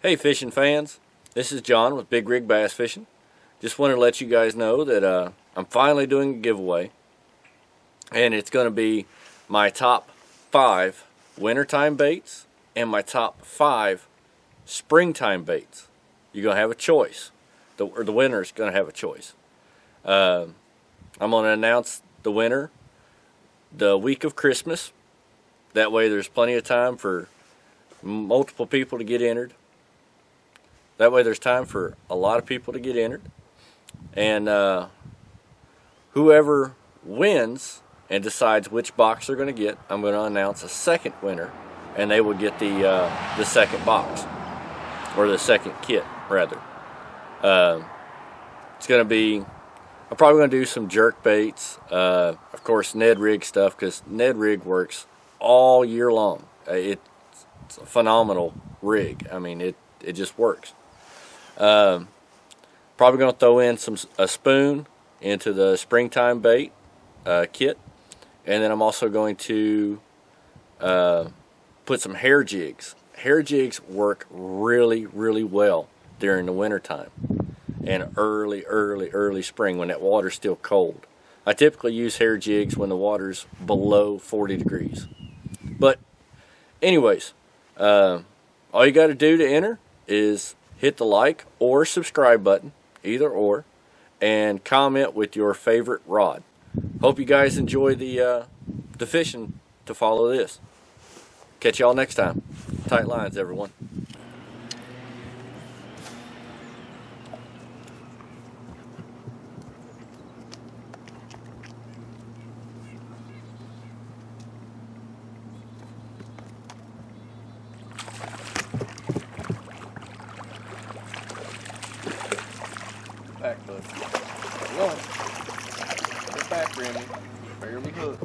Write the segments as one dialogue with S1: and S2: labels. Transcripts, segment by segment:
S1: Hey fishing fans, this is John with Big Rig Bass Fishing. Just wanted to let you guys know that I'm finally doing a giveaway, and it's going to be my top 5 wintertime baits and my top 5 springtime baits. You're going to have a choice, the winner's going to have a choice. I'm going to announce the winner the week of Christmas. That way there's plenty of time for multiple people to get entered. That way there's time for a lot of people to get entered. And whoever wins and decides which box they're going to get, I'm going to announce a second winner, and they will get the second box, or the second kit rather. It's going to be, I'm probably going to do some jerk baits, of course Ned rig stuff, because Ned rig works all year long. It's a phenomenal rig. I mean, it just works. Probably going to throw in a spoon into the springtime bait kit, and then I'm also going to put some hair jigs. Hair jigs work really well during the winter time and early spring when that water's still cold. I typically use hair jigs when the water's below 40 degrees. But anyways, all you got to do to enter is hit the like or subscribe button, either or, and comment with your favorite rod. Hope you guys enjoy the fishing to follow this. Catch y'all next time. Tight lines, everyone. Back, bud. Come on. Get back, Remy. Barely hooked.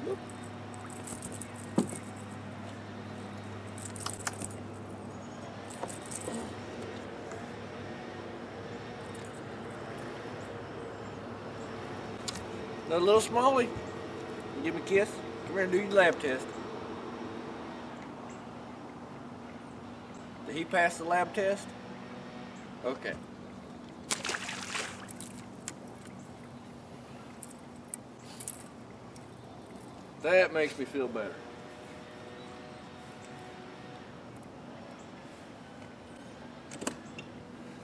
S1: Whoop. Another little smallie. Give me a kiss. Come here and do your lab test. Did he pass the lab test? Okay. That makes me feel better.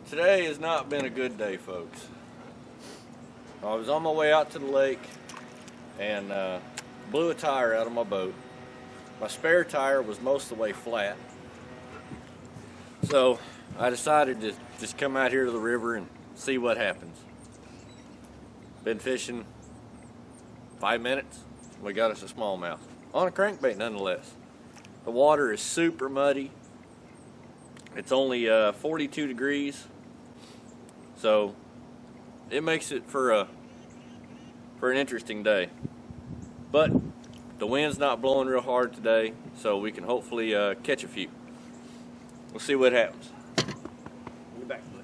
S1: Today has not been a good day, folks. I was on my way out to the lake and blew a tire out of my boat. My spare tire was most of the way flat. So I decided to just come out here to the river and see what happens. Been fishing 5 minutes. We got us a smallmouth on a crankbait nonetheless. The water is super muddy. It's only 42 degrees, so it makes it for an interesting day. But the wind's not blowing real hard today, so we can hopefully catch a few. We'll see what happens. Get back, bud.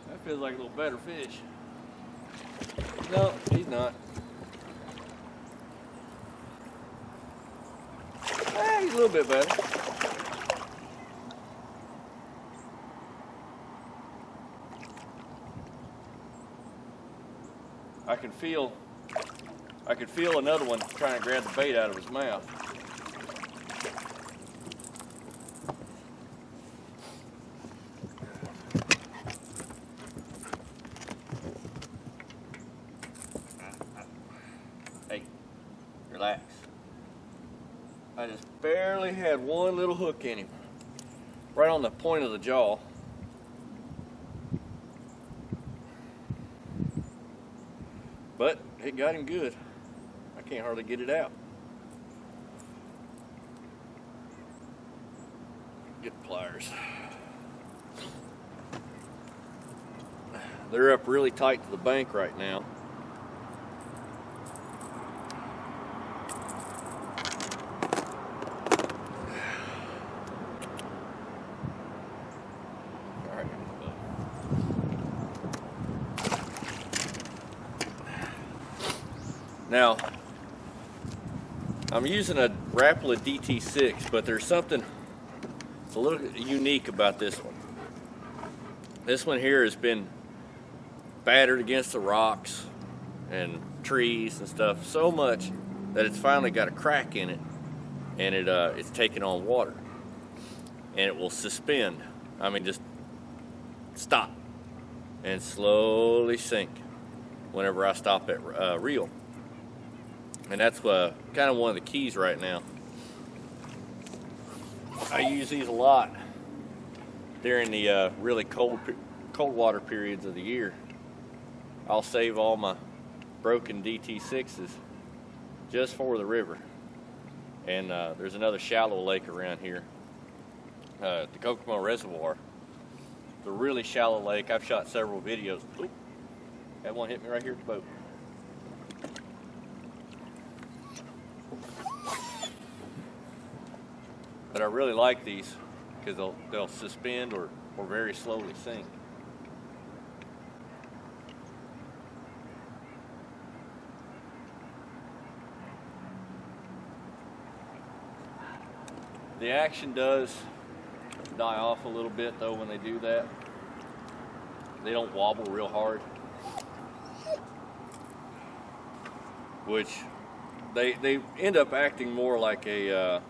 S1: That feels like a little better fish. No, he's not. He's a little bit better. I could feel another one trying to grab the bait out of his mouth. Hey, relax. I just barely had one little hook in him, right on the point of the jaw. But it got him good. I can't hardly get it out. Get the pliers. They're up really tight to the bank right now. Now, I'm using a Rapala DT6, but there's something a little unique about this one. This one here has been battered against the rocks and trees and stuff so much that it's finally got a crack in it, and it's taking on water, and it will suspend. I mean, just stop and slowly sink whenever I stop at reel. And that's kind of one of the keys right now. I use these a lot during the really cold water periods of the year. I'll save all my broken DT6s just for the river. And there's another shallow lake around here, the Kokomo Reservoir. It's a really shallow lake. I've shot several videos. Oop, that one hit me right here at the boat. But I really like these because they'll suspend or very slowly sink. The action does die off a little bit though when they do that. They don't wobble real hard, which they end up acting more like a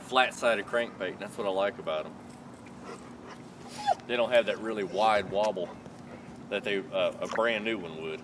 S1: flat-sided crankbait. That's what I like about them. They don't have that really wide wobble that a brand new one would.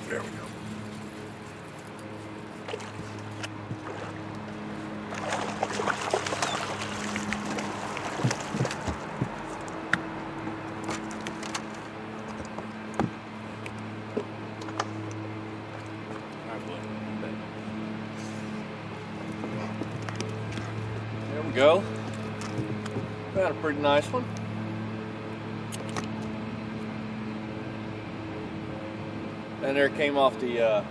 S1: There we go. There we go. Got a pretty nice one. And there came off the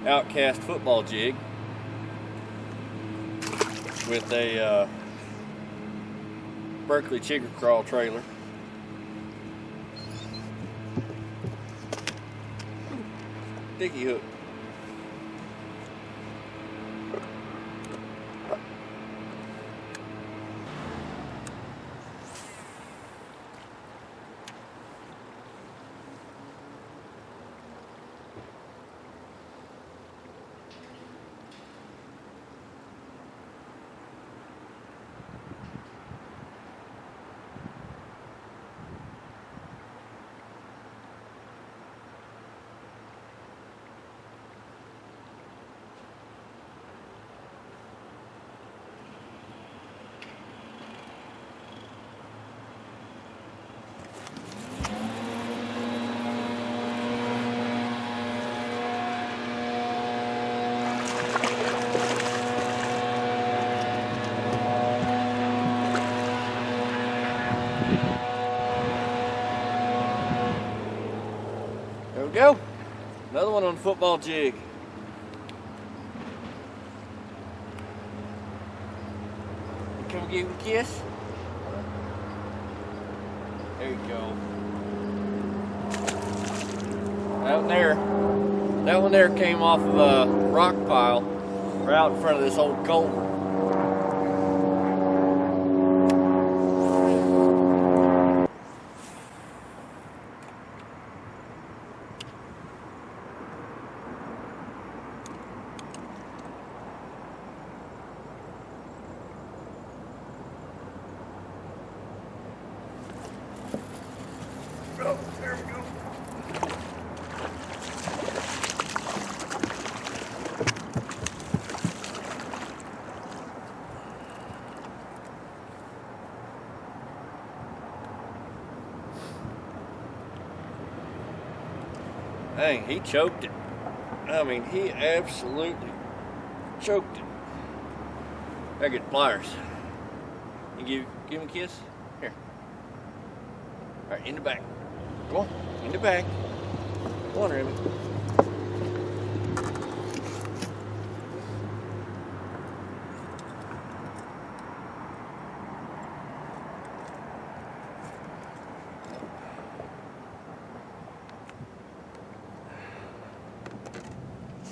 S1: Outcast football jig with a Berkley Craw trailer. Dicky hook. There we go. Another one on the football jig. Come give him a kiss. There you go. That one there came off of a rock pile right out in front of this old culvert. Oh, there we go. Dang, he choked it. I mean, he absolutely choked it. I get pliers. You give him a kiss? Here. All right, in the back. Go on, in the back. Go on, Remy.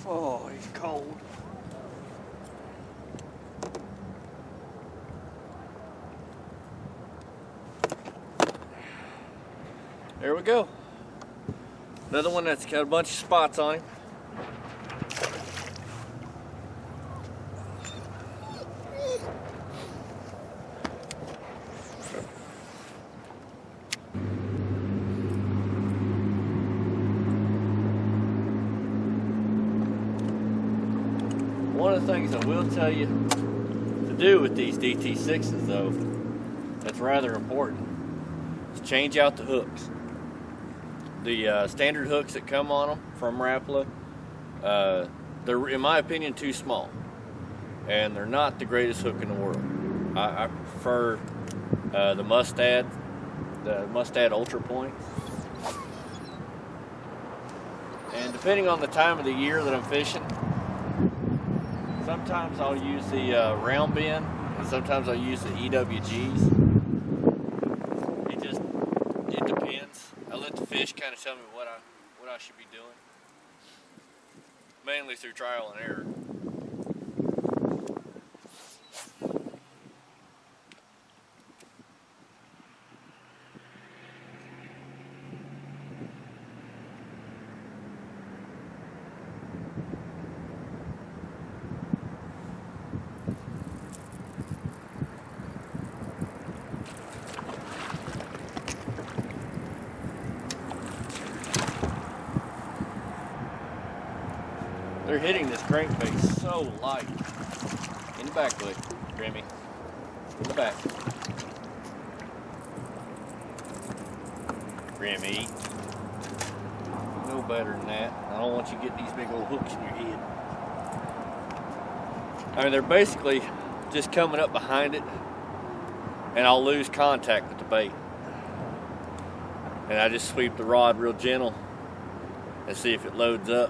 S1: Oh, he's cold. There we go. Another one that's got a bunch of spots on him. One of the things I will tell you to do with these DT6s though, that's rather important, is change out the hooks. The standard hooks that come on them from Rapala, they're, in my opinion, too small. And they're not the greatest hook in the world. I prefer the Mustad Ultra Point. And depending on the time of the year that I'm fishing, sometimes I'll use the round bend, and sometimes I'll use the EWGs. It depends. I let the fish kind of tell me what I should be doing, mainly through trial and error. They're hitting this crankbait so light. In the back, Blake, Remy. In the back. Remy. You know better than that. I don't want you to get these big old hooks in your head. I mean, they're basically just coming up behind it, and I'll lose contact with the bait. And I just sweep the rod real gentle and see if it loads up.